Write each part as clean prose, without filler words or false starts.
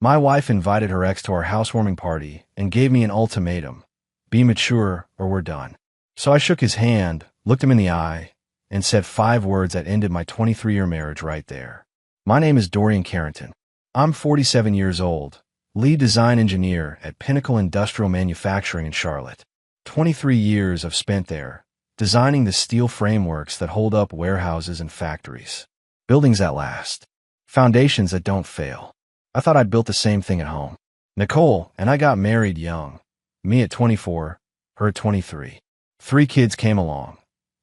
My wife invited her ex to our housewarming party and gave me an ultimatum: be mature or we're done. So I shook his hand, looked him in the eye, and said 5 words that ended my 23-year marriage right there. My name is Dorian Carrington. I'm 47 years old, lead design engineer at Pinnacle Industrial Manufacturing in Charlotte. 23 years I've spent there, designing the steel frameworks that hold up warehouses and factories. Buildings that last. Foundations that don't fail. I thought I'd built the same thing at home. Nicole and I got married young. Me at 24, her at 23. 3 kids came along.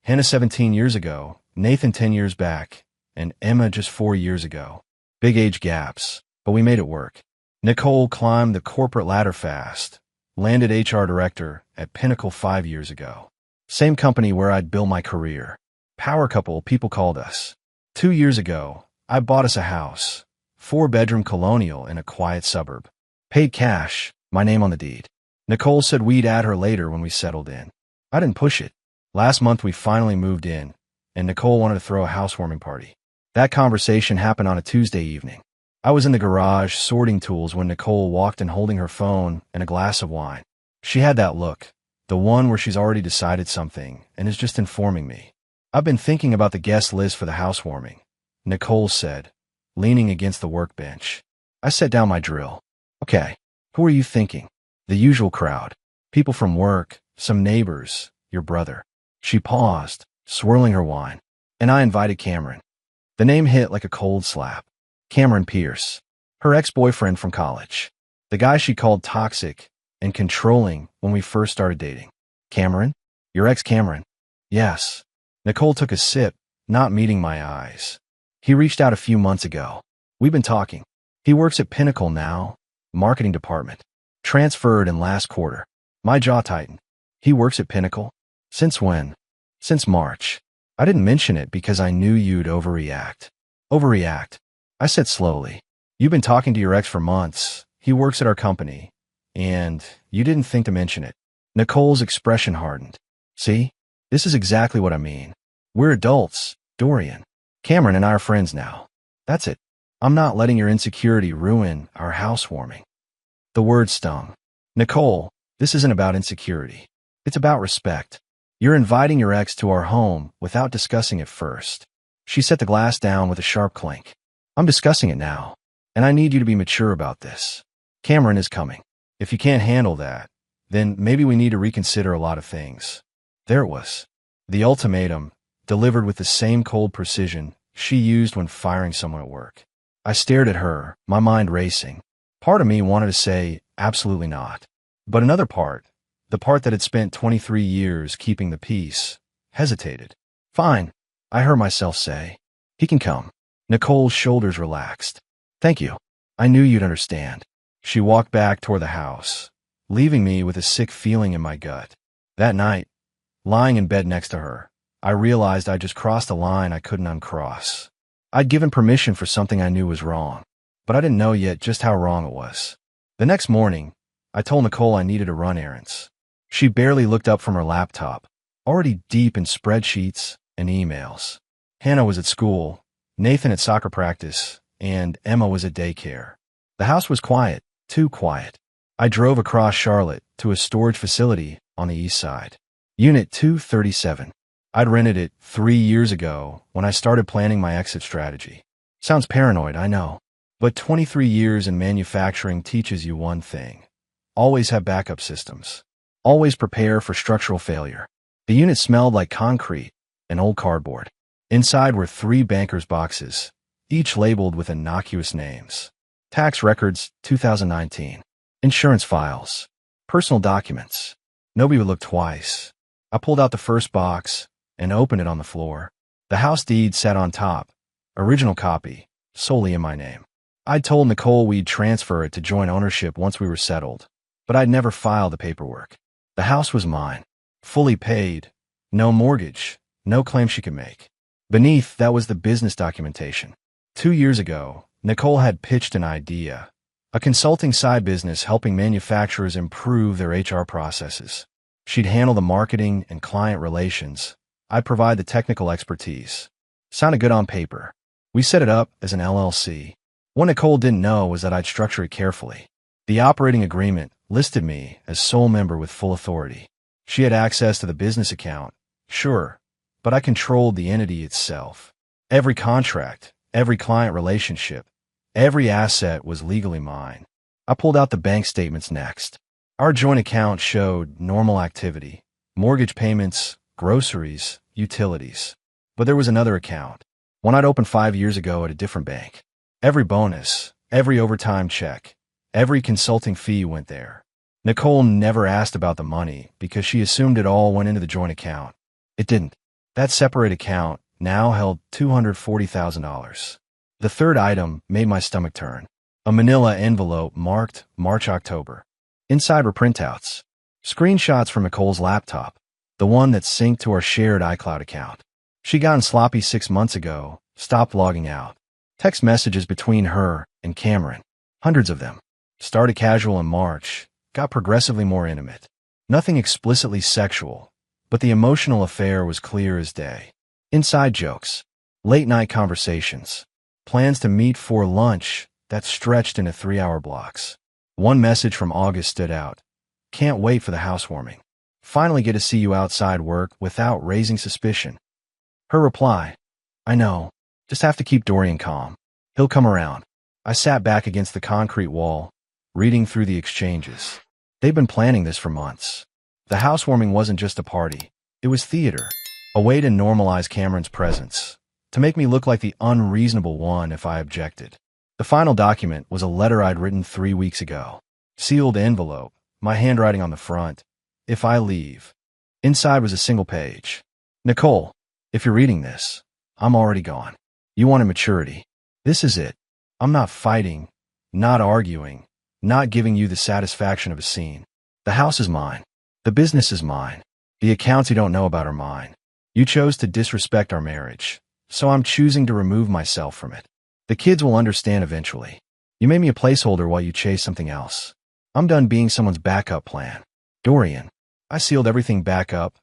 Hannah 17 years ago, Nathan 10 years back, and Emma just 4 years ago. Big age gaps, but we made it work. Nicole climbed the corporate ladder fast, landed HR director at Pinnacle 5 years ago. Same company where I'd built my career. Power couple, people called us. 2 years ago, I bought us a house, 4-bedroom colonial in a quiet suburb. Paid cash, my name on the deed. Nicole said we'd add her later when we settled in. I didn't push it. Last month we finally moved in, and Nicole wanted to throw a housewarming party. That conversation happened on a Tuesday evening. I was in the garage sorting tools when Nicole walked in holding her phone and a glass of wine. She had that look, the one where she's already decided something and is just informing me. I've been thinking about the guest list for the housewarming, Nicole said, leaning against the workbench. I set down my drill. Okay, who are you thinking? The usual crowd. People from work, some neighbors, your brother. She paused, swirling her wine. And I invited Cameron. The name hit like a cold slap. Cameron Pierce. Her ex-boyfriend from college. The guy she called toxic and controlling when we first started dating. Cameron? Your ex-Cameron? Yes. Nicole took a sip, not meeting my eyes. He reached out a few months ago. We've been talking. He works at Pinnacle now, marketing department. Transferred in last quarter. My jaw tightened. He works at Pinnacle? Since when? Since March. I didn't mention it because I knew you'd overreact. Overreact? I said slowly. You've been talking to your ex for months. He works at our company. And you didn't think to mention it. Nicole's expression hardened. See? This is exactly what I mean. We're adults, Dorian. Cameron and I are friends now. That's it. I'm not letting your insecurity ruin our housewarming. The word stung. Nicole, this isn't about insecurity. It's about respect. You're inviting your ex to our home without discussing it first. She set the glass down with a sharp clink. I'm discussing it now, and I need you to be mature about this. Cameron is coming. If you can't handle that, then maybe we need to reconsider a lot of things. There it was. The ultimatum, delivered with the same cold precision she used when firing someone at work. I stared at her, my mind racing. Part of me wanted to say, absolutely not. But another part, the part that had spent 23 years keeping the peace, hesitated. Fine, I heard myself say. He can come. Nicole's shoulders relaxed. Thank you. I knew you'd understand. She walked back toward the house, leaving me with a sick feeling in my gut. That night, lying in bed next to her, I realized I'd just crossed a line I couldn't uncross. I'd given permission for something I knew was wrong, but I didn't know yet just how wrong it was. The next morning, I told Nicole I needed to run errands. She barely looked up from her laptop, already deep in spreadsheets and emails. Hannah was at school, Nathan at soccer practice, and Emma was at daycare. The house was quiet, too quiet. I drove across Charlotte to a storage facility on the east side. Unit 237. I'd rented it 3 years ago when I started planning my exit strategy. Sounds paranoid, I know. But 23 years in manufacturing teaches you one thing. Always have backup systems. Always prepare for structural failure. The unit smelled like concrete and old cardboard. Inside were 3 bankers' boxes, each labeled with innocuous names. Tax records, 2019. Insurance files. Personal documents. Nobody would look twice. I pulled out the first box and opened it on the floor. The house deed sat on top. Original copy, solely in my name. I'd told Nicole we'd transfer it to joint ownership once we were settled, but I'd never filed the paperwork. The house was mine, fully paid, no mortgage, no claim she could make. Beneath, that was the business documentation. 2 years ago, Nicole had pitched an idea, a consulting side business helping manufacturers improve their HR processes. She'd handle the marketing and client relations. I'd provide the technical expertise. Sounded good on paper. We set it up as an LLC. What Nicole didn't know was that I'd structure it carefully. The operating agreement listed me as sole member with full authority. She had access to the business account, sure, but I controlled the entity itself. Every contract, every client relationship, every asset was legally mine. I pulled out the bank statements next. Our joint account showed normal activity, mortgage payments, groceries, utilities. But there was another account, one I'd opened 5 years ago at a different bank. Every bonus, every overtime check, every consulting fee went there. Nicole never asked about the money because she assumed it all went into the joint account. It didn't. That separate account now held $240,000. The third item made my stomach turn. A manila envelope marked March-October. Inside were printouts. Screenshots from Nicole's laptop, the one that synced to our shared iCloud account. She'd gotten sloppy 6 months ago, stopped logging out. Text messages between her and Cameron. Hundreds of them. Started casual in March, got progressively more intimate. Nothing explicitly sexual, but the emotional affair was clear as day. Inside jokes, late-night conversations, plans to meet for lunch that stretched into 3-hour blocks. One message from August stood out. Can't wait for the housewarming. Finally get to see you outside work without raising suspicion. Her reply, I know. Just have to keep Dorian calm. He'll come around. I sat back against the concrete wall, reading through the exchanges. They'd been planning this for months. The housewarming wasn't just a party. It was theater, a way to normalize Cameron's presence, to make me look like the unreasonable one if I objected. The final document was a letter I'd written 3 weeks ago. Sealed envelope, my handwriting on the front. If I leave. Inside was a single page. Nicole, if you're reading this, I'm already gone. You wanted maturity. This is it. I'm not fighting, not arguing, not giving you the satisfaction of a scene. The house is mine. The business is mine. The accounts you don't know about are mine. You chose to disrespect our marriage, so I'm choosing to remove myself from it. The kids will understand eventually. You made me a placeholder while you chased something else. I'm done being someone's backup plan. Dorian. I sealed everything back up,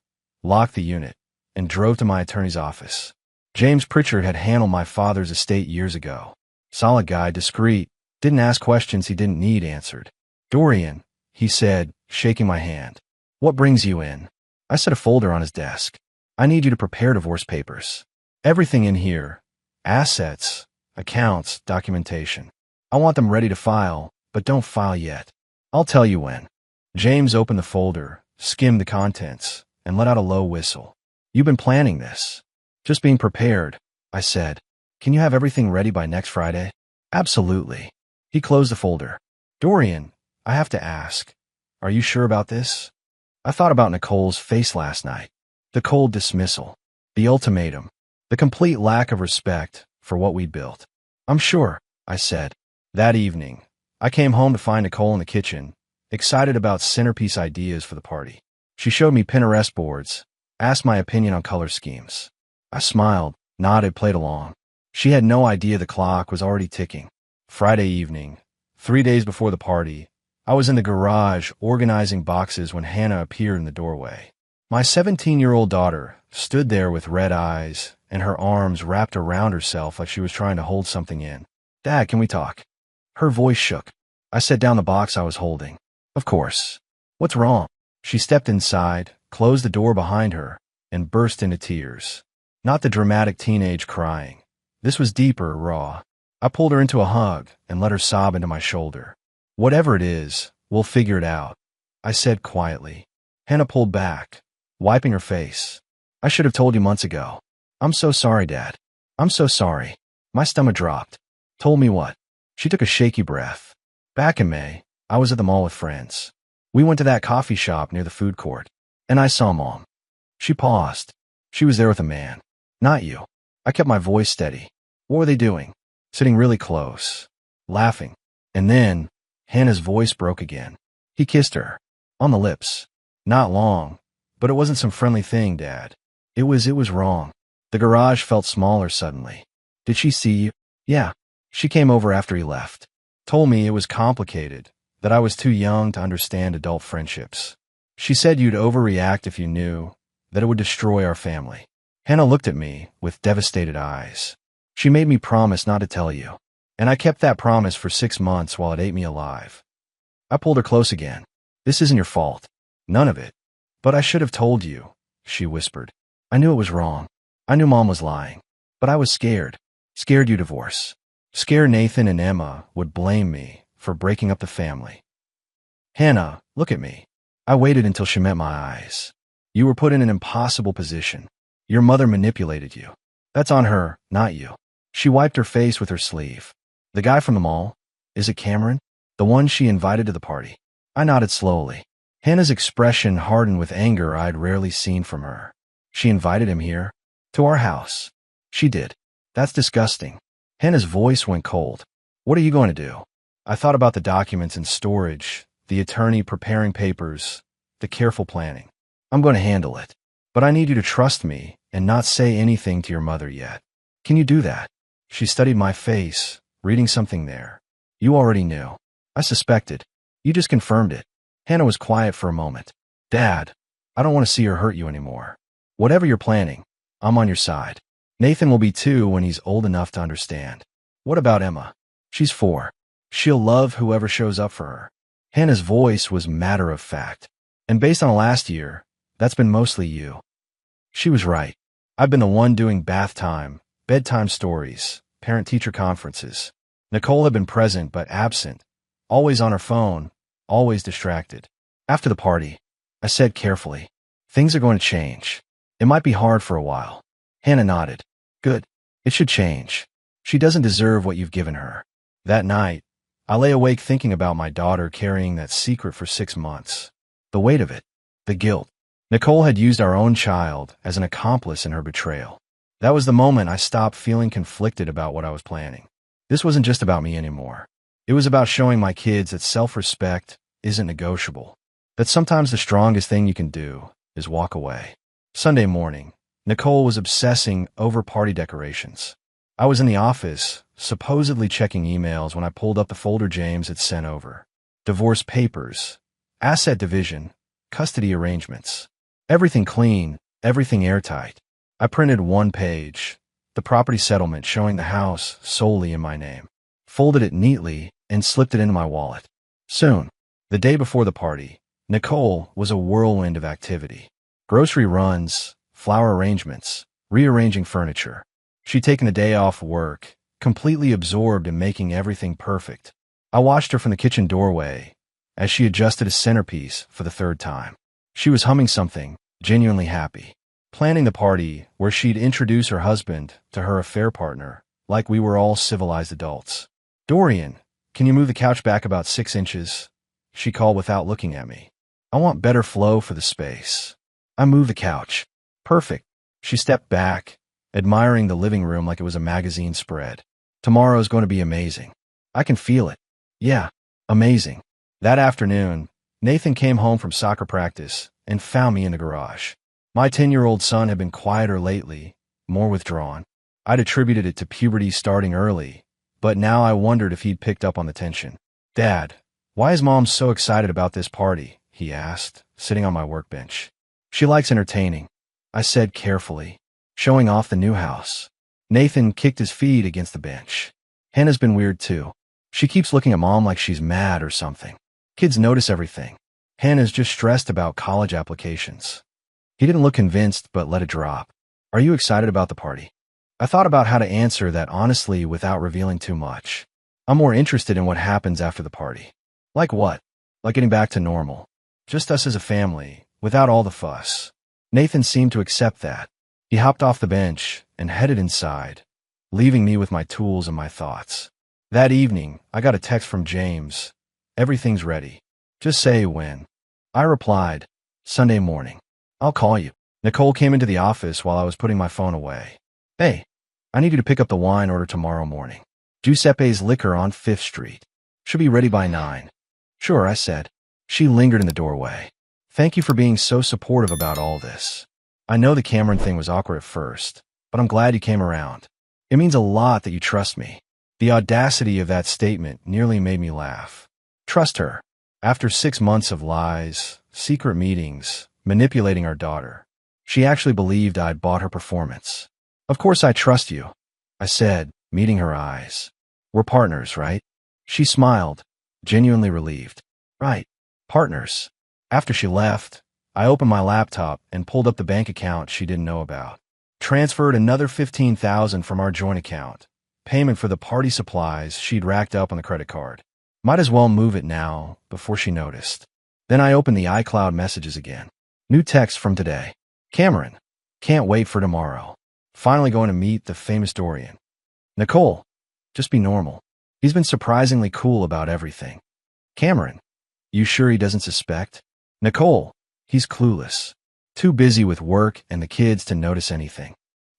locked the unit, and drove to my attorney's office. James Pritchard had handled my father's estate years ago. Solid guy, discreet, didn't ask questions he didn't need answered. Dorian, he said, shaking my hand. What brings you in? I set a folder on his desk. I need you to prepare divorce papers. Everything in here. Assets, accounts, documentation. I want them ready to file, but don't file yet. I'll tell you when. James opened the folder, skimmed the contents, and let out a low whistle. You've been planning this. Just being prepared, I said. Can you have everything ready by next Friday? Absolutely. He closed the folder. Dorian, I have to ask, are you sure about this? I thought about Nicole's face last night. The cold dismissal, the ultimatum, the complete lack of respect for what we'd built. I'm sure, I said. That evening, I came home to find Nicole in the kitchen, excited about centerpiece ideas for the party. She showed me Pinterest boards, asked my opinion on color schemes. I smiled, nodded, played along. She had no idea the clock was already ticking. Friday evening, 3 days before the party, I was in the garage organizing boxes when Hannah appeared in the doorway. My 17-year-old daughter stood there with red eyes and her arms wrapped around herself like she was trying to hold something in. Dad, can we talk? Her voice shook. I set down the box I was holding. Of course. What's wrong? She stepped inside, closed the door behind her, and burst into tears. Not the dramatic teenage crying. This was deeper, raw. I pulled her into a hug and let her sob into my shoulder. Whatever it is, we'll figure it out, I said quietly. Hannah pulled back, wiping her face. I should have told you months ago. I'm so sorry, Dad. I'm so sorry. My stomach dropped. Told me what? She took a shaky breath. Back in May, I was at the mall with friends. We went to that coffee shop near the food court, and I saw Mom. She paused. She was there with a man. Not you. I kept my voice steady. What were they doing? Sitting really close, laughing. And then, Hannah's voice broke again. He kissed her. On the lips. Not long, but it wasn't some friendly thing, Dad. It was wrong. The garage felt smaller suddenly. Did she see you? Yeah. She came over after he left. Told me it was complicated, that I was too young to understand adult friendships. She said you'd overreact if you knew, that it would destroy our family. Hannah looked at me with devastated eyes. She made me promise not to tell you. And I kept that promise for 6 months while it ate me alive. I pulled her close again. This isn't your fault. None of it. But I should have told you, she whispered. I knew it was wrong. I knew Mom was lying. But I was scared. Scared you'd divorce. Scared Nathan and Emma would blame me for breaking up the family. Hannah, look at me. I waited until she met my eyes. You were put in an impossible position. Your mother manipulated you. That's on her, not you. She wiped her face with her sleeve. The guy from the mall? Is it Cameron? The one she invited to the party? I nodded slowly. Hannah's expression hardened with anger I'd rarely seen from her. She invited him here? To our house. She did. That's disgusting. Hannah's voice went cold. What are you going to do? I thought about the documents in storage, the attorney preparing papers, the careful planning. I'm going to handle it. But I need you to trust me and not say anything to your mother yet. Can you do that? She studied my face, reading something there. You already knew. I suspected. You just confirmed it. Hannah was quiet for a moment. Dad, I don't want to see her hurt you anymore. Whatever you're planning, I'm on your side. Nathan will be too when he's old enough to understand. What about Emma? She's 4. She'll love whoever shows up for her. Hannah's voice was matter of fact. And based on last year, that's been mostly you. She was right. I've been the one doing bath time, bedtime stories, parent-teacher conferences. Nicole had been present but absent, always on her phone, always distracted. After the party, I said carefully, things are going to change. It might be hard for a while. Hannah nodded. Good. It should change. She doesn't deserve what you've given her. That night, I lay awake thinking about my daughter carrying that secret for 6 months. The weight of it. The guilt. Nicole had used our own child as an accomplice in her betrayal. That was the moment I stopped feeling conflicted about what I was planning. This wasn't just about me anymore. It was about showing my kids that self-respect isn't negotiable. That sometimes the strongest thing you can do is walk away. Sunday morning, Nicole was obsessing over party decorations. I was in the office, supposedly checking emails when I pulled up the folder James had sent over. Divorce papers, asset division, custody arrangements. Everything clean, everything airtight. I printed one page, the property settlement showing the house solely in my name, folded it neatly, and slipped it into my wallet. Soon, the day before the party, Nicole was a whirlwind of activity. Grocery runs, flower arrangements, rearranging furniture. She'd taken the day off work, completely absorbed in making everything perfect. I watched her from the kitchen doorway as she adjusted a centerpiece for the 3rd time. She was humming something, genuinely happy. Planning the party where she'd introduce her husband to her affair partner, like we were all civilized adults. Dorian, can you move the couch back about 6 inches? She called without looking at me. I want better flow for the space. I moved the couch. Perfect. She stepped back, admiring the living room like it was a magazine spread. Tomorrow's going to be amazing. I can feel it. Yeah, amazing. That afternoon, Nathan came home from soccer practice and found me in the garage. My 10-year-old son had been quieter lately, more withdrawn. I'd attributed it to puberty starting early, but now I wondered if he'd picked up on the tension. Dad, why is Mom so excited about this party? He asked, sitting on my workbench. She likes entertaining, I said carefully, showing off the new house. Nathan kicked his feet against the bench. Hannah's been weird too. She keeps looking at Mom like she's mad or something. Kids notice everything. Hannah's just stressed about college applications. He didn't look convinced, but let it drop. Are you excited about the party? I thought about how to answer that honestly without revealing too much. I'm more interested in what happens after the party. Like what? Like getting back to normal. Just us as a family, without all the fuss. Nathan seemed to accept that. He hopped off the bench and headed inside, leaving me with my tools and my thoughts. That evening, I got a text from James. Everything's ready. Just say when. I replied, Sunday morning. I'll call you. Nicole came into the office while I was putting my phone away. Hey, I need you to pick up the wine order tomorrow morning. Giuseppe's Liquor on 5th Street. Should be ready by 9. Sure, I said. She lingered in the doorway. Thank you for being so supportive about all this. I know the Cameron thing was awkward at first, but I'm glad you came around. It means a lot that you trust me. The audacity of that statement nearly made me laugh. Trust her. After 6 months of lies, secret meetings, manipulating our daughter, she actually believed I'd bought her performance. Of course I trust you, I said, meeting her eyes. We're partners, right? She smiled, genuinely relieved. Right. Partners. After she left, I opened my laptop and pulled up the bank account she didn't know about. Transferred another $15,000 from our joint account. Payment for the party supplies she'd racked up on the credit card. Might as well move it now, before she noticed. Then I opened the iCloud messages again. New text from today. Cameron. Can't wait for tomorrow. Finally going to meet the famous Dorian. Nicole. Just be normal. He's been surprisingly cool about everything. Cameron. You sure he doesn't suspect? Nicole. He's clueless. Too busy with work and the kids to notice anything.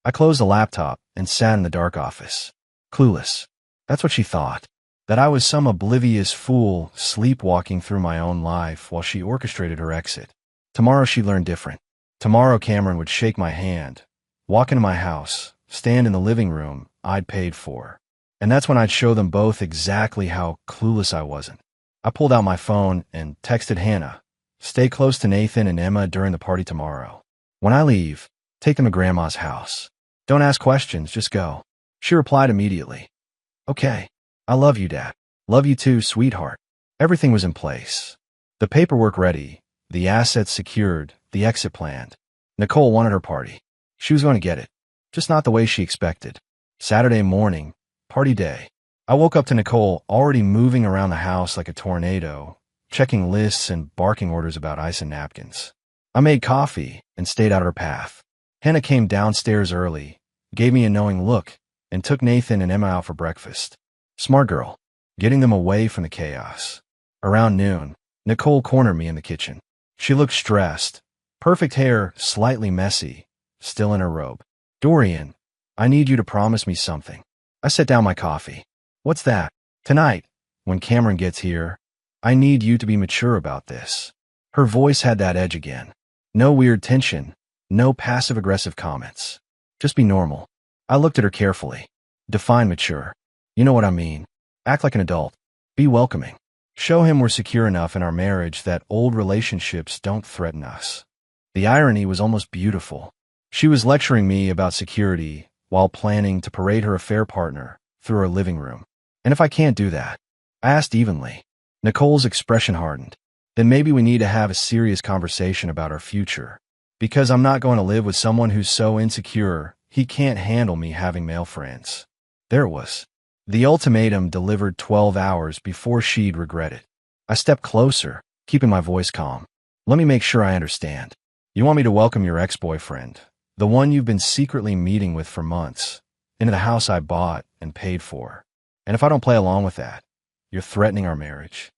I closed the laptop and sat in the dark office. Clueless. That's what she thought. That I was some oblivious fool sleepwalking through my own life while she orchestrated her exit. Tomorrow she'd learn different. Tomorrow Cameron would shake my hand, walk into my house, stand in the living room I'd paid for. And that's when I'd show them both exactly how clueless I wasn't. I pulled out my phone and texted Hannah, stay close to Nathan and Emma during the party tomorrow. When I leave, take them to Grandma's house. Don't ask questions, just go. She replied immediately. Okay. I love you, Dad. Love you too, sweetheart. Everything was in place. The paperwork ready, the assets secured, the exit planned. Nicole wanted her party. She was going to get it, just not the way she expected. Saturday morning, party day. I woke up to Nicole already moving around the house like a tornado, checking lists and barking orders about ice and napkins. I made coffee and stayed out of her path. Hannah came downstairs early, gave me a knowing look, and took Nathan and Emma out for breakfast. Smart girl, getting them away from the chaos. Around noon, Nicole cornered me in the kitchen. She looked stressed, perfect hair slightly messy, still in her robe. Dorian, I need you to promise me something. I set down my coffee. What's that? Tonight, when Cameron gets here, I need you to be mature about this. Her voice had that edge again. No weird tension, no passive-aggressive comments. Just be normal. I looked at her carefully. Define mature. You know what I mean. Act like an adult. Be welcoming. Show him we're secure enough in our marriage that old relationships don't threaten us. The irony was almost beautiful. She was lecturing me about security while planning to parade her affair partner through her living room. And if I can't do that? I asked evenly. Nicole's expression hardened. Then maybe we need to have a serious conversation about our future. Because I'm not going to live with someone who's so insecure he can't handle me having male friends. There it was. The ultimatum delivered 12 hours before she'd regret it. I stepped closer, keeping my voice calm. Let me make sure I understand. You want me to welcome your ex-boyfriend, the one you've been secretly meeting with for months, into the house I bought and paid for. And if I don't play along with that, you're threatening our marriage.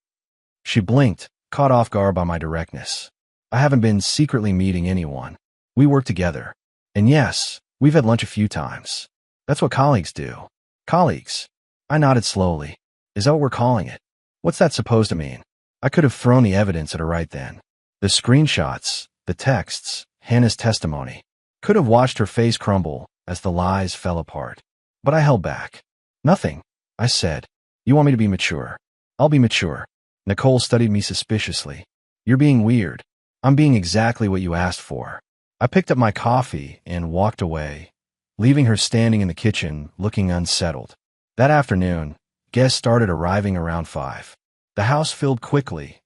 She blinked, caught off guard by my directness. I haven't been secretly meeting anyone. We work together. And yes, we've had lunch a few times. That's what colleagues do. Colleagues. I nodded slowly. Is that what we're calling it? What's that supposed to mean? I could have thrown the evidence at her right then. The screenshots, the texts, Hannah's testimony. Could have watched her face crumble as the lies fell apart. But I held back. Nothing, I said. You want me to be mature? I'll be mature. Nicole studied me suspiciously. You're being weird. I'm being exactly what you asked for. I picked up my coffee and walked away, leaving her standing in the kitchen looking unsettled. That afternoon, guests started arriving around 5. The house filled quickly.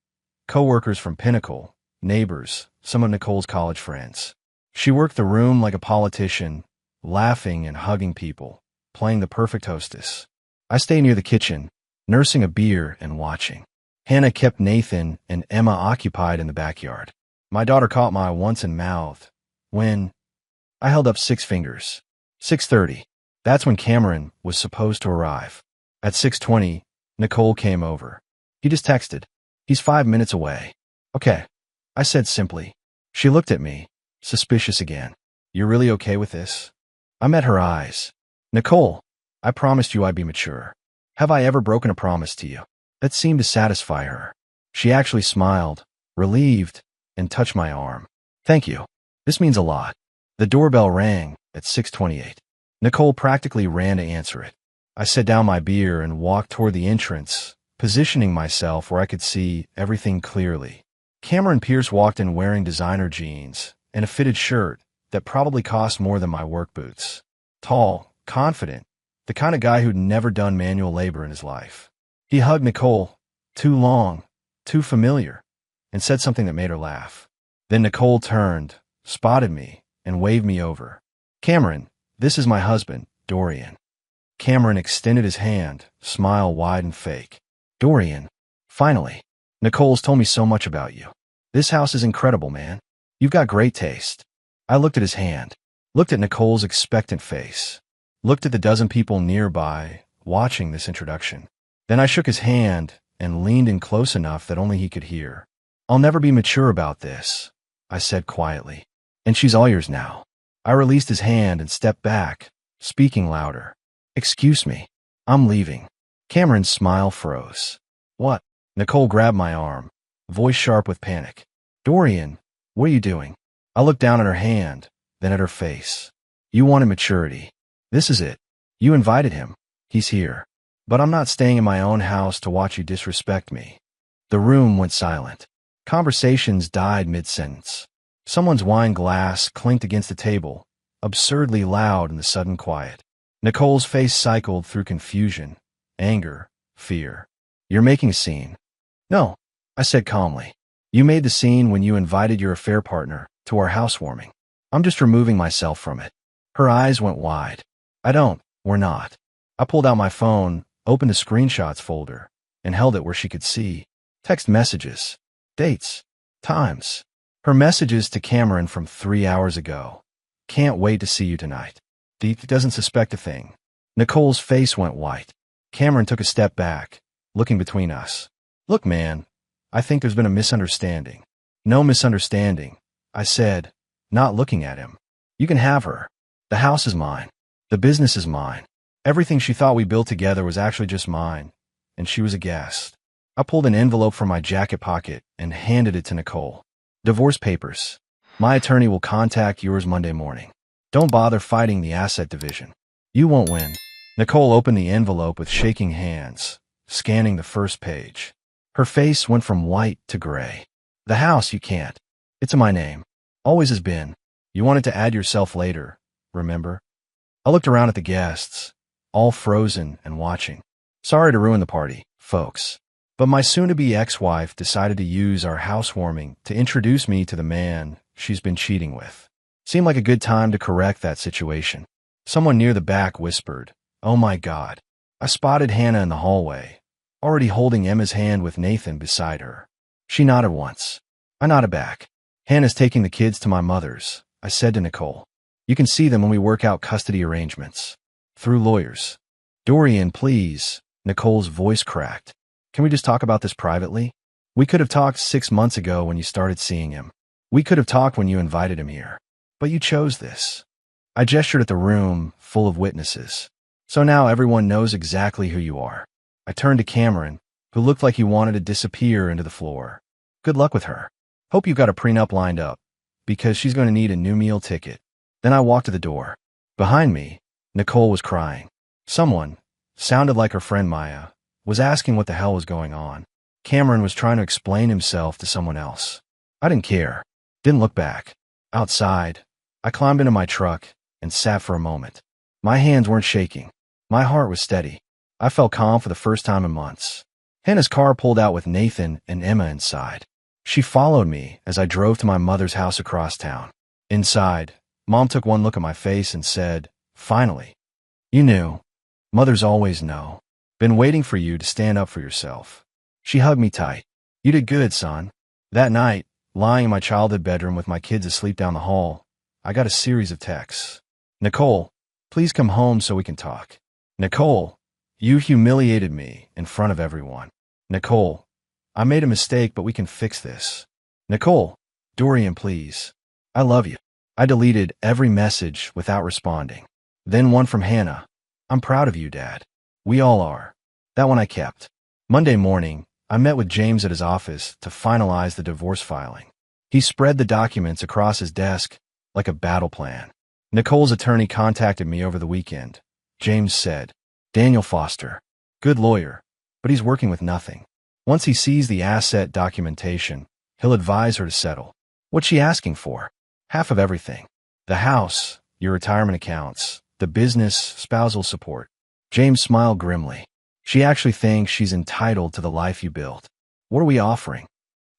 Co-workers from Pinnacle, neighbors, some of Nicole's college friends. She worked the room like a politician, laughing and hugging people, playing the perfect hostess. I stayed near the kitchen, nursing a beer and watching. Hannah kept Nathan and Emma occupied in the backyard. My daughter caught my eye once and mouthed, when I held up 6 fingers. 6:30. That's when Cameron was supposed to arrive. At 6:20, Nicole came over. He just texted. He's 5 minutes away. Okay, I said simply. She looked at me, suspicious again. You're really okay with this? I met her eyes. Nicole, I promised you I'd be mature. Have I ever broken a promise to you? That seemed to satisfy her. She actually smiled, relieved, and touched my arm. Thank you. This means a lot. The doorbell rang at 6:28. Nicole practically ran to answer it. I set down my beer and walked toward the entrance, positioning myself where I could see everything clearly. Cameron Pierce walked in wearing designer jeans and a fitted shirt that probably cost more than my work boots. Tall, confident, the kind of guy who'd never done manual labor in his life. He hugged Nicole, too long, too familiar, and said something that made her laugh. Then Nicole turned, spotted me, and waved me over. Cameron, this is my husband, Dorian. Cameron extended his hand, smile wide and fake. Dorian, finally. Nicole's told me so much about you. This house is incredible, man. You've got great taste. I looked at his hand, looked at Nicole's expectant face, looked at the dozen people nearby, watching this introduction. Then I shook his hand and leaned in close enough that only he could hear. I'll never be mature about this, I said quietly. And she's all yours now. I released his hand and stepped back, speaking louder. Excuse me. I'm leaving. Cameron's smile froze. What? Nicole grabbed my arm, voice sharp with panic. Dorian, what are you doing? I looked down at her hand, then at her face. You wanted maturity. This is it. You invited him. He's here. But I'm not staying in my own house to watch you disrespect me. The room went silent. Conversations died mid-sentence. Someone's wine glass clinked against the table, absurdly loud in the sudden quiet. Nicole's face cycled through confusion, anger, fear. You're making a scene. No, I said calmly. You made the scene when you invited your affair partner to our housewarming. I'm just removing myself from it. Her eyes went wide. We're not. I pulled out my phone, opened a screenshots folder, and held it where she could see. Text messages, dates, times. Her messages to Cameron from 3 hours ago. Can't wait to see you tonight. Deep doesn't suspect a thing. Nicole's face went white. Cameron took a step back, looking between us. Look, man, I think there's been a misunderstanding. No misunderstanding, I said, not looking at him. You can have her. The house is mine. The business is mine. Everything she thought we built together was actually just mine, and she was a guest. I pulled an envelope from my jacket pocket and handed it to Nicole. Divorce papers. My attorney will contact yours Monday morning. Don't bother fighting the asset division. You won't win. Nicole opened the envelope with shaking hands, scanning the first page. Her face went from white to gray. The house, you can't. It's in my name. Always has been. You wanted to add yourself later, remember? I looked around at the guests, all frozen and watching. Sorry to ruin the party, folks. But my soon-to-be ex-wife decided to use our housewarming to introduce me to the man she's been cheating with. Seemed like a good time to correct that situation. Someone near the back whispered, "Oh my God." I spotted Hannah in the hallway, already holding Emma's hand with Nathan beside her. She nodded once. I nodded back. Hannah's taking the kids to my mother's, I said to Nicole. You can see them when we work out custody arrangements. Through lawyers. Dorian, please. Nicole's voice cracked. Can we just talk about this privately? We could have talked 6 months ago when you started seeing him. We could have talked when you invited him here. But you chose this. I gestured at the room, full of witnesses. So now everyone knows exactly who you are. I turned to Cameron, who looked like he wanted to disappear into the floor. Good luck with her. Hope you've got a prenup lined up, because she's going to need a new meal ticket. Then I walked to the door. Behind me, Nicole was crying. Someone, sounded like her friend Maya, was asking what the hell was going on. Cameron was trying to explain himself to someone else. I didn't care. Didn't look back. Outside, I climbed into my truck and sat for a moment. My hands weren't shaking. My heart was steady. I felt calm for the first time in months. Hannah's car pulled out with Nathan and Emma inside. She followed me as I drove to my mother's house across town. Inside, Mom took one look at my face and said, "Finally. You knew. Mothers always know. Been waiting for you to stand up for yourself." She hugged me tight. You did good, son. That night, lying in my childhood bedroom with my kids asleep down the hall, I got a series of texts. Nicole, please come home so we can talk. Nicole, you humiliated me in front of everyone. Nicole, I made a mistake, but we can fix this. Nicole, Dorian, please. I love you. I deleted every message without responding. Then one from Hannah. I'm proud of you, Dad. We all are. That one I kept. Monday morning, I met with James at his office to finalize the divorce filing. He spread the documents across his desk like a battle plan. Nicole's attorney contacted me over the weekend. James said, Daniel Foster, good lawyer, but he's working with nothing. Once he sees the asset documentation, he'll advise her to settle. What's she asking for? Half of everything. The house, your retirement accounts, the business, spousal support. James smiled grimly. She actually thinks she's entitled to the life you built. What are we offering?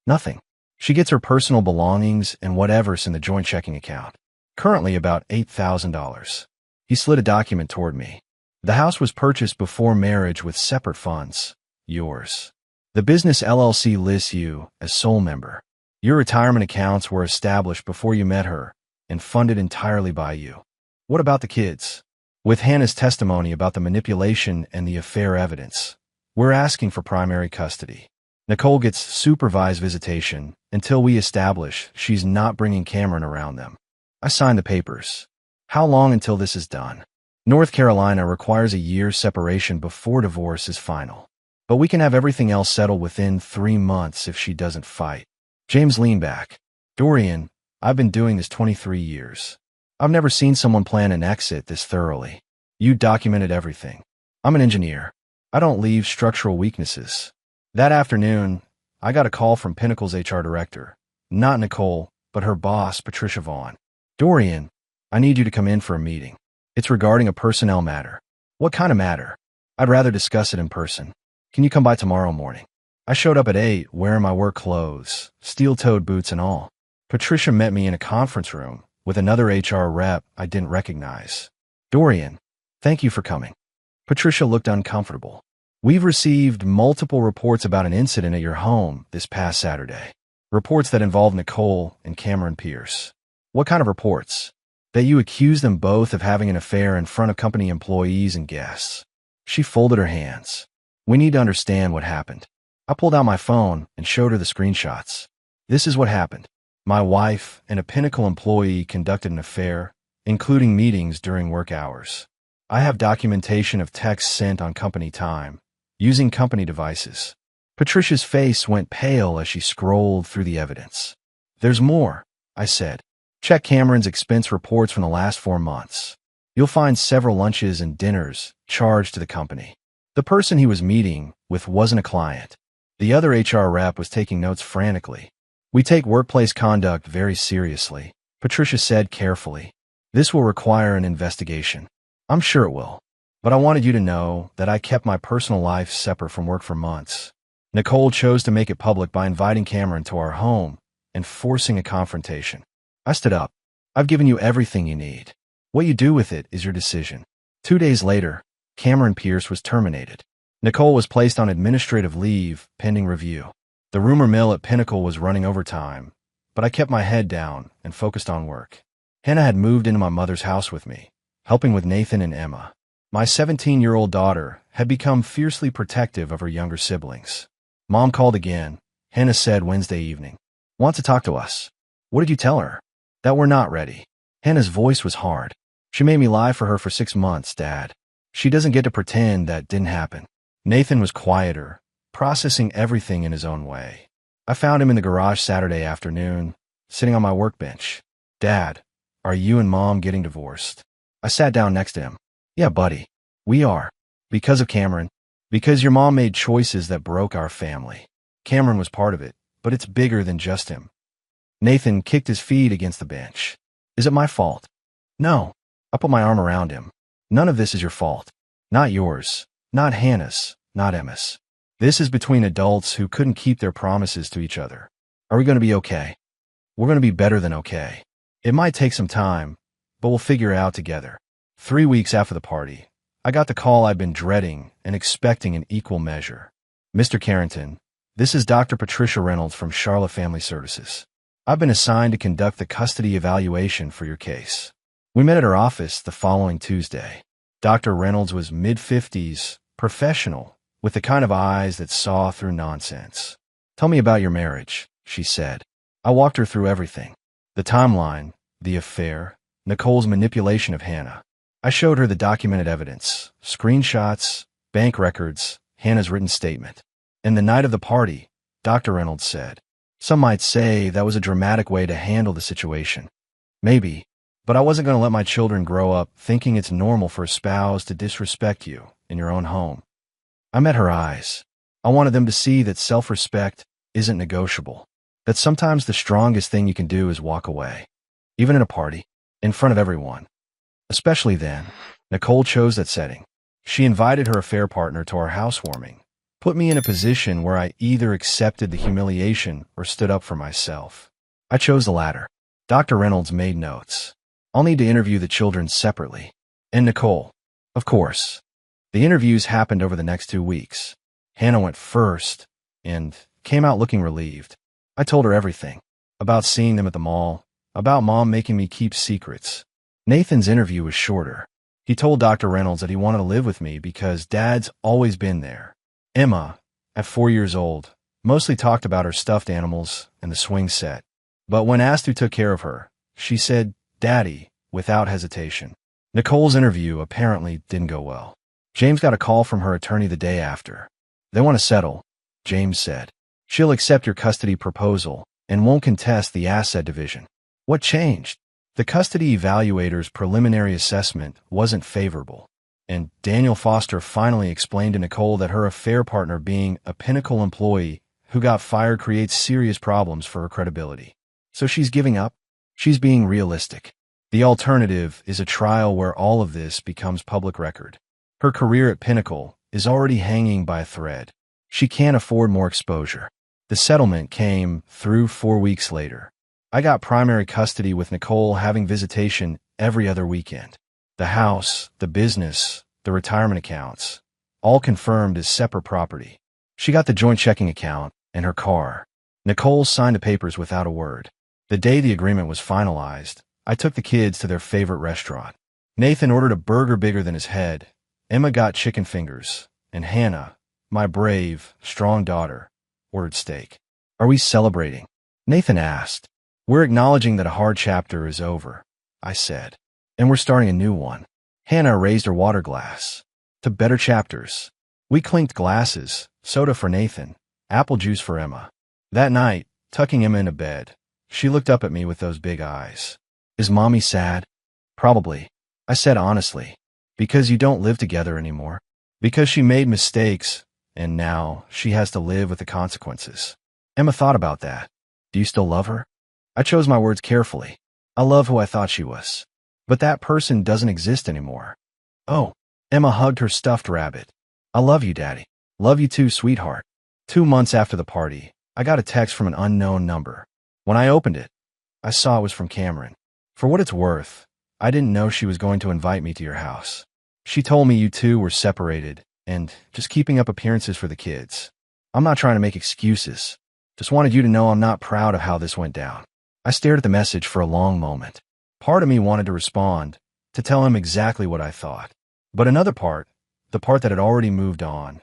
Nothing. She gets her personal belongings and whatever's in the joint checking account. Currently about $8,000. He slid a document toward me. The house was purchased before marriage with separate funds. Yours. The business LLC lists you as sole member. Your retirement accounts were established before you met her and funded entirely by you. What about the kids? With Hannah's testimony about the manipulation and the affair evidence, we're asking for primary custody. Nicole gets supervised visitation until we establish she's not bringing Cameron around them. I signed the papers. How long until this is done? North Carolina requires a year's separation before divorce is final. But we can have everything else settled within 3 months if she doesn't fight. James leaned back. Dorian, I've been doing this 23 years. I've never seen someone plan an exit this thoroughly. You documented everything. I'm an engineer. I don't leave structural weaknesses. That afternoon, I got a call from Pinnacle's HR director. Not Nicole, but her boss, Patricia Vaughn. Dorian, I need you to come in for a meeting. It's regarding a personnel matter. What kind of matter? I'd rather discuss it in person. Can you come by tomorrow morning? I showed up at 8, wearing my work clothes, steel-toed boots and all. Patricia met me in a conference room with another HR rep I didn't recognize. Dorian, thank you for coming. Patricia looked uncomfortable. We've received multiple reports about an incident at your home this past Saturday. Reports that involve Nicole and Cameron Pierce. What kind of reports? That you accuse them both of having an affair in front of company employees and guests. She folded her hands. We need to understand what happened. I pulled out my phone and showed her the screenshots. This is what happened. My wife and a Pinnacle employee conducted an affair, including meetings during work hours. I have documentation of texts sent on company time, using company devices. Patricia's face went pale as she scrolled through the evidence. There's more, I said. Check Cameron's expense reports from the last 4 months. You'll find several lunches and dinners charged to the company. The person he was meeting with wasn't a client. The other HR rep was taking notes frantically. We take workplace conduct very seriously, Patricia said carefully. This will require an investigation. I'm sure it will. But I wanted you to know that I kept my personal life separate from work for months. Nicole chose to make it public by inviting Cameron to our home and forcing a confrontation. I stood up. I've given you everything you need. What you do with it is your decision. 2 days later, Cameron Pierce was terminated. Nicole was placed on administrative leave pending review. The rumor mill at Pinnacle was running overtime, but I kept my head down and focused on work. Hannah had moved into my mother's house with me, helping with Nathan and Emma. My 17-year-old daughter had become fiercely protective of her younger siblings. Mom called again, Hannah said Wednesday evening. Want to talk to us? What did you tell her? That we're not ready. Hannah's voice was hard. She made me lie for her for 6 months, Dad. She doesn't get to pretend that didn't happen. Nathan was quieter, processing everything in his own way. I found him in the garage Saturday afternoon, sitting on my workbench. Dad, are you and Mom getting divorced? I sat down next to him. Yeah, buddy. We are. Because of Cameron. Because your mom made choices that broke our family. Cameron was part of it, but it's bigger than just him. Nathan kicked his feet against the bench. Is it my fault? No. I put my arm around him. None of this is your fault. Not yours. Not Hannah's. Not Emma's. This is between adults who couldn't keep their promises to each other. Are we going to be okay? We're going to be better than okay. It might take some time, but we'll figure it out together. 3 weeks after the party, I got the call I'd been dreading and expecting in equal measure. Mr. Carrington, this is Dr. Patricia Reynolds from Charlotte Family Services. I've been assigned to conduct the custody evaluation for your case. We met at her office the following Tuesday. Dr. Reynolds was mid-50s, professional, with the kind of eyes that saw through nonsense. Tell me about your marriage, she said. I walked her through everything. The timeline, the affair, Nicole's manipulation of Hannah. I showed her the documented evidence, screenshots, bank records, Hannah's written statement. And the night of the party, Dr. Reynolds said, some might say that was a dramatic way to handle the situation. Maybe, but I wasn't going to let my children grow up thinking it's normal for a spouse to disrespect you in your own home. I met her eyes. I wanted them to see that self-respect isn't negotiable, that sometimes the strongest thing you can do is walk away, even at a party, in front of everyone. Especially then, Nicole chose that setting. She invited her affair partner to our housewarming, put me in a position where I either accepted the humiliation or stood up for myself. I chose the latter. Dr. Reynolds made notes. I'll need to interview the children separately. And Nicole. Of course. The interviews happened over the next 2 weeks. Hannah went first and came out looking relieved. I told her everything. About seeing them at the mall, about Mom making me keep secrets. Nathan's interview was shorter. He told Dr. Reynolds that he wanted to live with me because Dad's always been there. Emma, at 4 years old, mostly talked about her stuffed animals and the swing set. But when asked who took care of her, she said, Daddy, without hesitation. Nicole's interview apparently didn't go well. James got a call from her attorney the day after. They want to settle, James said. She'll accept your custody proposal and won't contest the asset division. What changed? The custody evaluator's preliminary assessment wasn't favorable, and Daniel Foster finally explained to Nicole that her affair partner being a Pinnacle employee who got fired creates serious problems for her credibility. So she's giving up? She's being realistic. The alternative is a trial where all of this becomes public record. Her career at Pinnacle is already hanging by a thread. She can't afford more exposure. The settlement came through 4 weeks later. I got primary custody with Nicole having visitation every other weekend. The house, the business, the retirement accounts, all confirmed as separate property. She got the joint checking account and her car. Nicole signed the papers without a word. The day the agreement was finalized, I took the kids to their favorite restaurant. Nathan ordered a burger bigger than his head. Emma got chicken fingers, and Hannah, my brave, strong daughter, ordered steak. Are we celebrating? Nathan asked. We're acknowledging that a hard chapter is over, I said, and we're starting a new one. Hannah raised her water glass. To better chapters. We clinked glasses, soda for Nathan, apple juice for Emma. That night, tucking Emma into bed, she looked up at me with those big eyes. Is Mommy sad? Probably, I said honestly. Because you don't live together anymore. Because she made mistakes, and now she has to live with the consequences. Emma thought about that. Do you still love her? I chose my words carefully. I love who I thought she was. But that person doesn't exist anymore. Oh, Emma hugged her stuffed rabbit. I love you, Daddy. Love you too, sweetheart. 2 months after the party, I got a text from an unknown number. When I opened it, I saw it was from Cameron. For what it's worth, I didn't know she was going to invite me to your house. She told me you two were separated and just keeping up appearances for the kids. I'm not trying to make excuses. Just wanted you to know I'm not proud of how this went down. I stared at the message for a long moment. Part of me wanted to respond, to tell him exactly what I thought. But another part, the part that had already moved on,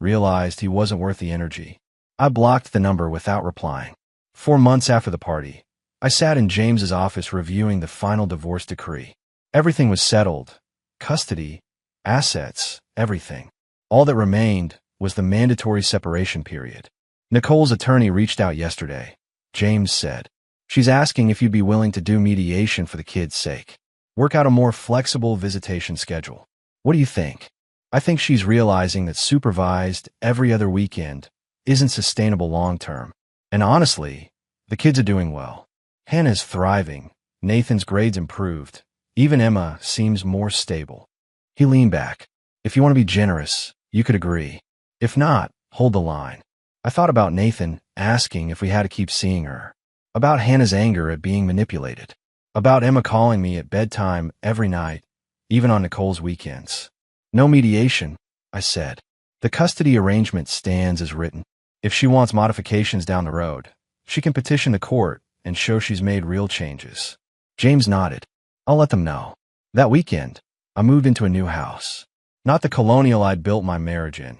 realized he wasn't worth the energy. I blocked the number without replying. 4 months after the party, I sat in James's office reviewing the final divorce decree. Everything was settled. Custody, assets, everything. All that remained was the mandatory separation period. Nicole's attorney reached out yesterday. James said, she's asking if you'd be willing to do mediation for the kids' sake. Work out a more flexible visitation schedule. What do you think? I think she's realizing that supervised every other weekend isn't sustainable long-term. And honestly, the kids are doing well. Hannah's thriving. Nathan's grades improved. Even Emma seems more stable. He leaned back. If you want to be generous, you could agree. If not, hold the line. I thought about Nathan asking if we had to keep seeing her. About Hannah's anger at being manipulated. About Emma calling me at bedtime every night, even on Nicole's weekends. No mediation, I said. The custody arrangement stands as written. If she wants modifications down the road, she can petition the court and show she's made real changes. James nodded. I'll let them know. That weekend, I moved into a new house. Not the colonial I'd built my marriage in.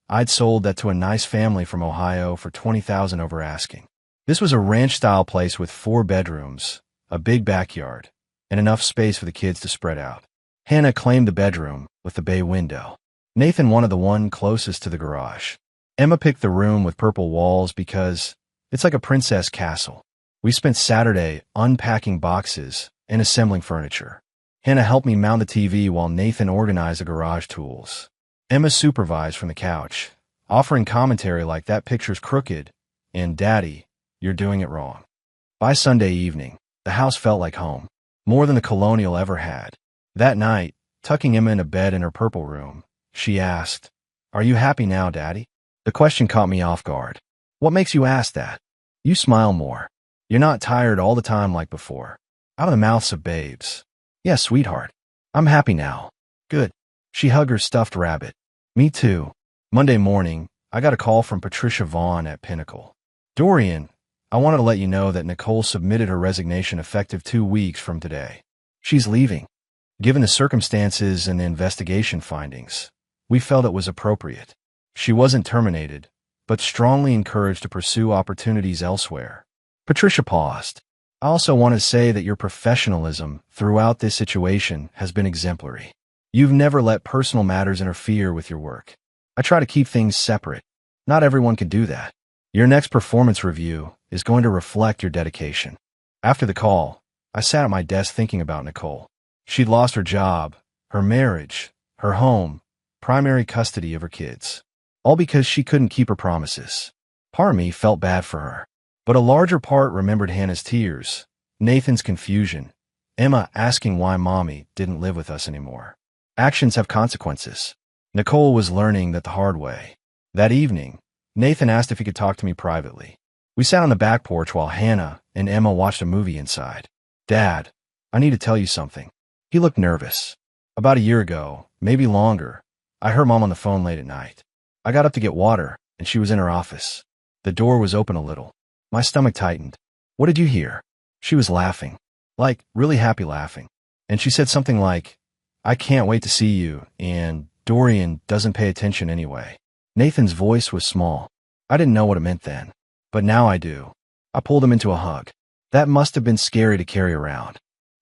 I'd sold that to a nice family from Ohio for $20,000 over asking. This was a ranch-style place with 4 bedrooms, a big backyard, and enough space for the kids to spread out. Hannah claimed the bedroom with the bay window. Nathan wanted the one closest to the garage. Emma picked the room with purple walls because it's like a princess castle. We spent Saturday unpacking boxes and assembling furniture. Hannah helped me mount the TV while Nathan organized the garage tools. Emma supervised from the couch, offering commentary like that picture's crooked and Daddy, you're doing it wrong. By Sunday evening, the house felt like home, more than the colonial ever had. That night, tucking Emma in a bed in her purple room, She asked, "Are you happy now, Daddy?" The question caught me off guard. "What makes you ask that?" "You smile more. You're not tired all the time like before." Out of the mouths of babes. "Yes, sweetheart. I'm happy now." "Good." She hugged her stuffed rabbit. "Me too." Monday morning, I got a call from Patricia Vaughn at Pinnacle. "Dorian, I wanted to let you know that Nicole submitted her resignation effective 2 weeks from today. She's leaving. Given the circumstances and the investigation findings, we felt it was appropriate. She wasn't terminated, but strongly encouraged to pursue opportunities elsewhere." Patricia paused. "I also want to say that your professionalism throughout this situation has been exemplary. You've never let personal matters interfere with your work. I try to keep things separate. Not everyone can do that. Your next performance review is going to reflect your dedication." After the call, I sat at my desk thinking about Nicole. She'd lost her job, her marriage, her home, primary custody of her kids, all because she couldn't keep her promises. Part of me felt bad for her, but a larger part remembered Hannah's tears, Nathan's confusion, Emma asking why Mommy didn't live with us anymore. Actions have consequences. Nicole was learning that the hard way. That evening, Nathan asked if he could talk to me privately. We sat on the back porch while Hannah and Emma watched a movie inside. "Dad, I need to tell you something." He looked nervous. "About a year ago, maybe longer, I heard Mom on the phone late at night. I got up to get water, and she was in her office. The door was open a little. My stomach tightened. What did you hear?" She was laughing. Like, really happy laughing. And she said something like, "I can't wait to see you," and "Dorian doesn't pay attention anyway." Nathan's voice was small. I didn't know what it meant then, but now I do. I pulled him into a hug. That must have been scary to carry around.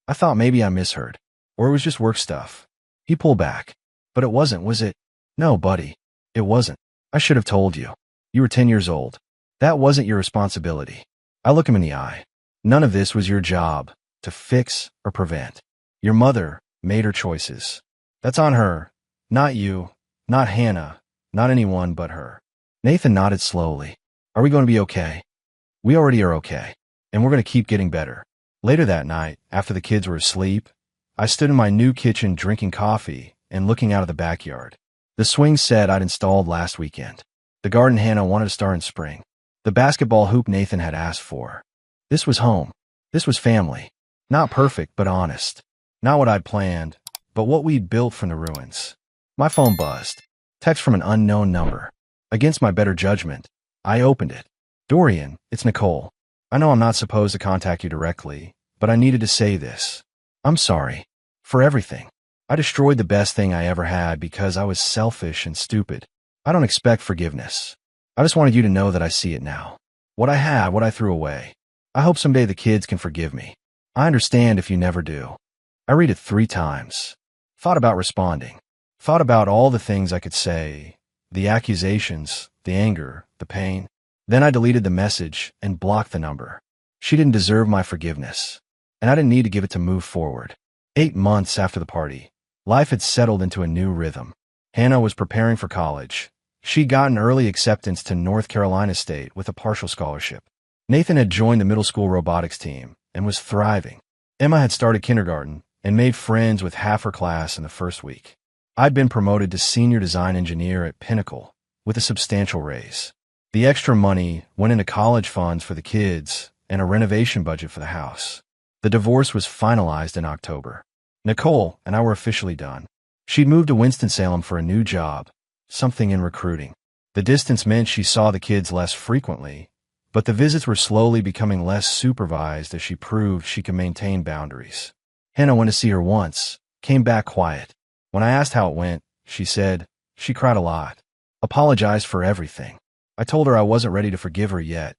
I thought maybe I misheard, or it was just work stuff. He pulled back. "But it wasn't, was it?" "No, buddy, it wasn't. I should have told you. You were 10 years old. That wasn't your responsibility." I look him in the eye. "None of this was your job to fix or prevent. Your mother made her choices. That's on her, not you, not Hannah, not anyone but her." Nathan nodded slowly. "Are we going to be okay?" "We already are okay, and we're going to keep getting better." Later that night, after the kids were asleep, I stood in my new kitchen drinking coffee and looking out of the backyard. The swing set I'd installed last weekend. The garden Hannah wanted to start in spring. The basketball hoop Nathan had asked for. This was home. This was family. Not perfect, but honest. Not what I'd planned, but what we'd built from the ruins. My phone buzzed. Text from an unknown number. Against my better judgment, I opened it. "Dorian, it's Nicole. I know I'm not supposed to contact you directly, but I needed to say this. I'm sorry. For everything. I destroyed the best thing I ever had because I was selfish and stupid. I don't expect forgiveness. I just wanted you to know that I see it now. What I had, what I threw away. I hope someday the kids can forgive me. I understand if you never do." I read it 3 times. Thought about responding. Thought about all the things I could say. The accusations, the anger, the pain. Then I deleted the message and blocked the number. She didn't deserve my forgiveness, and I didn't need to give it to move forward. 8 months after the party, life had settled into a new rhythm. Hannah was preparing for college. She'd gotten early acceptance to North Carolina State with a partial scholarship. Nathan had joined the middle school robotics team and was thriving. Emma had started kindergarten and made friends with half her class in the first week. I'd been promoted to senior design engineer at Pinnacle with a substantial raise. The extra money went into college funds for the kids and a renovation budget for the house. The divorce was finalized in October. Nicole and I were officially done. She'd moved to Winston-Salem for a new job, something in recruiting. The distance meant she saw the kids less frequently, but the visits were slowly becoming less supervised as she proved she could maintain boundaries. Hannah went to see her once, came back quiet. When I asked how it went, she said she cried a lot, apologized for everything. I told her I wasn't ready to forgive her yet.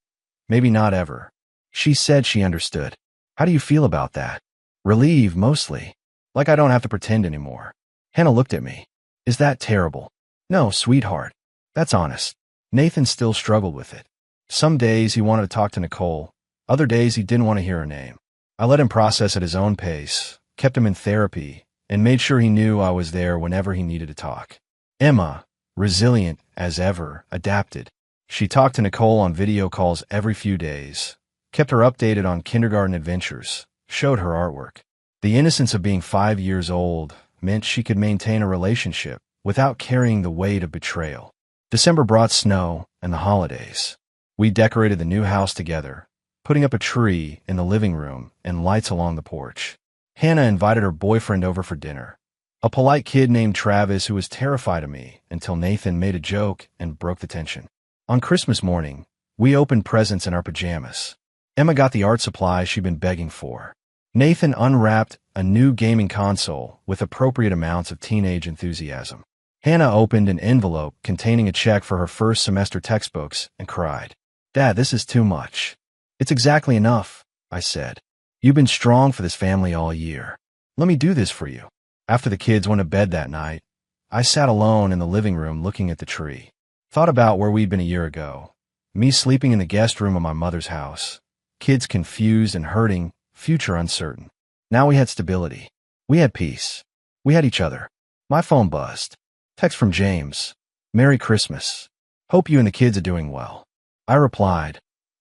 Maybe not ever. She said she understood. How do you feel about that? Relieved, mostly. Like I don't have to pretend anymore. Hannah looked at me. Is that terrible? No, sweetheart. That's honest. Nathan still struggled with it. Some days he wanted to talk to Nicole. Other days he didn't want to hear her name. I let him process at his own pace, kept him in therapy, and made sure he knew I was there whenever he needed to talk. Emma, resilient as ever, adapted. She talked to Nicole on video calls every few days, kept her updated on kindergarten adventures, showed her artwork. The innocence of being 5 years old meant she could maintain a relationship without carrying the weight of betrayal. December brought snow and the holidays. We decorated the new house together, putting up a tree in the living room and lights along the porch. Hannah invited her boyfriend over for dinner, a polite kid named Travis who was terrified of me until Nathan made a joke and broke the tension. On Christmas morning, we opened presents in our pajamas. Emma got the art supply she'd been begging for. Nathan unwrapped a new gaming console with appropriate amounts of teenage enthusiasm. Hannah opened an envelope containing a check for her first semester textbooks and cried, "Dad, this is too much." "It's exactly enough," I said. "You've been strong for this family all year. Let me do this for you." After the kids went to bed that night, I sat alone in the living room looking at the tree. Thought about where we'd been a year ago. Me sleeping in the guest room of my mother's house. Kids confused and hurting, future uncertain. Now we had stability. We had peace. We had each other. My phone buzzed. Text from James. "Merry Christmas. Hope you and the kids are doing well." I replied,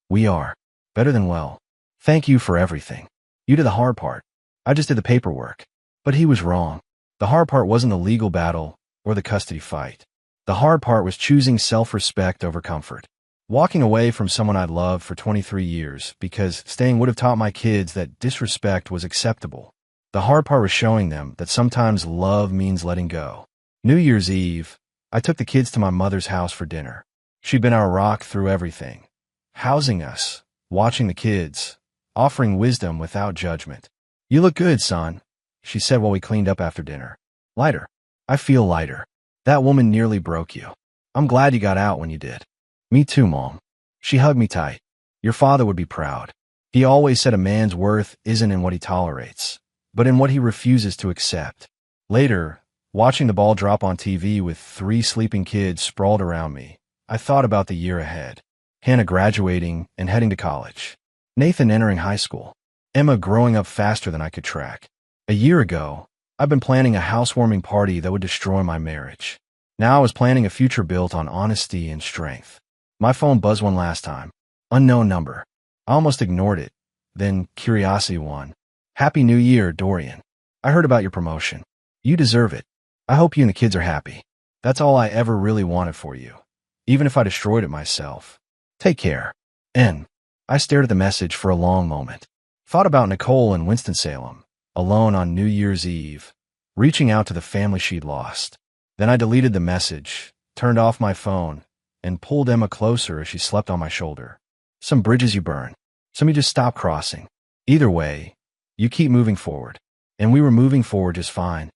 "We are. Better than well. Thank you for everything. You did the hard part. I just did the paperwork." But he was wrong. The hard part wasn't the legal battle or the custody fight. The hard part was choosing self-respect over comfort. Walking away from someone I'd loved for 23 years because staying would have taught my kids that disrespect was acceptable. The hard part was showing them that sometimes love means letting go. New Year's Eve, I took the kids to my mother's house for dinner. She'd been our rock through everything, housing us, watching the kids, offering wisdom without judgment. "You look good, son," she said while we cleaned up after dinner. "Lighter." "I feel lighter. That woman nearly broke you. I'm glad you got out when you did." "Me too, Mom." She hugged me tight. "Your father would be proud. He always said a man's worth isn't in what he tolerates, but in what he refuses to accept." Later, watching the ball drop on TV with 3 sleeping kids sprawled around me, I thought about the year ahead. Hannah graduating and heading to college. Nathan entering high school. Emma growing up faster than I could track. A year ago, I'd been planning a housewarming party that would destroy my marriage. Now I was planning a future built on honesty and strength. My phone buzzed one last time. Unknown number. I almost ignored it. Then curiosity won. "Happy New Year, Dorian. I heard about your promotion. You deserve it. I hope you and the kids are happy. That's all I ever really wanted for you, even if I destroyed it myself. Take care." N. I stared at the message for a long moment. Thought about Nicole in Winston-Salem, alone on New Year's Eve, reaching out to the family she'd lost. Then I deleted the message, turned off my phone, and pulled Emma closer as she slept on my shoulder. Some bridges you burn. Some you just stop crossing. Either way, you keep moving forward. And we were moving forward just fine.